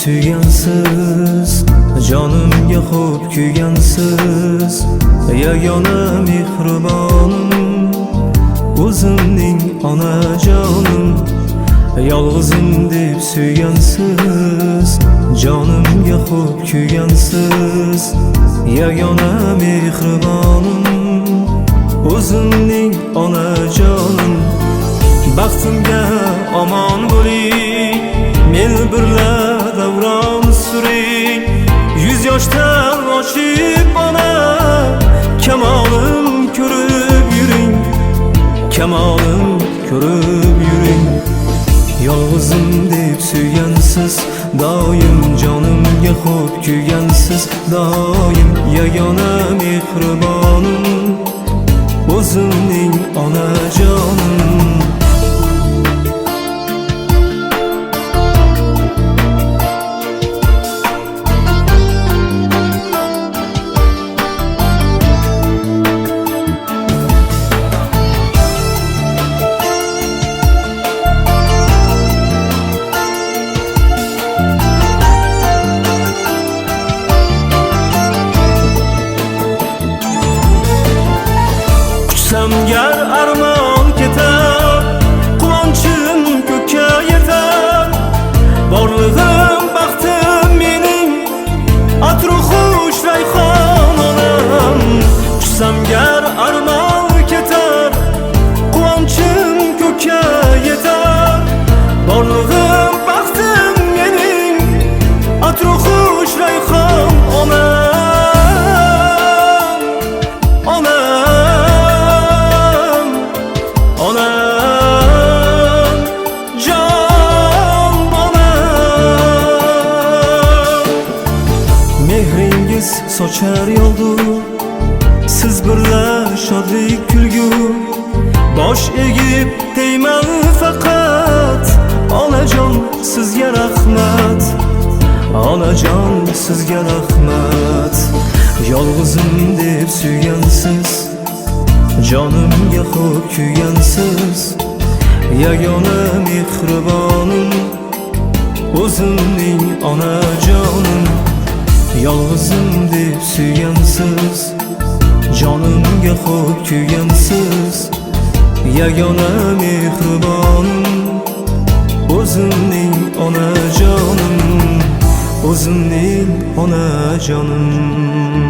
suygansiz, jonimga xo'p kuygansiz, yagona mehribonim, o'zimning onajonim. Yolg'izim deb suygansiz, jonimga xo'p kuygansiz, yagona mehribonim, o'zimning onajonim. Baxtimga omon bo'ling, meni birla davron suring, 100 yoshdan oshib ona kamolim ko'rib yuring, kamolim ko'rib yuring. Yolg'izim deb suygansiz, doim jonimga xo'p kuygansiz, doim yagona mehribonim, o'zimning onajonim. Gar armon ketar, quvonchim ko'kka yetar, borlig'im baxtim mening, atru xush rayhon onam. Quchsam gar armon ketar, quvonchim ko'kka yetar, borlig'im baxtim mening, atru xush rayhon onam. Mehringiz sochar yoldur, siz birla shodlik kulgu, bosh egib deyman faqat, onajon sizga rahmat, onajon sizga rahmat. Yolg'izim deb suygansiz, jonimga xo'p kuygansiz, yagona mehribonim, o'zimning onajonim. Yolg'izim deb suygansiz, jonimga xo'p kuygansiz, yagona mehribonim, o'zimning onajonim, o'zimning onajonim.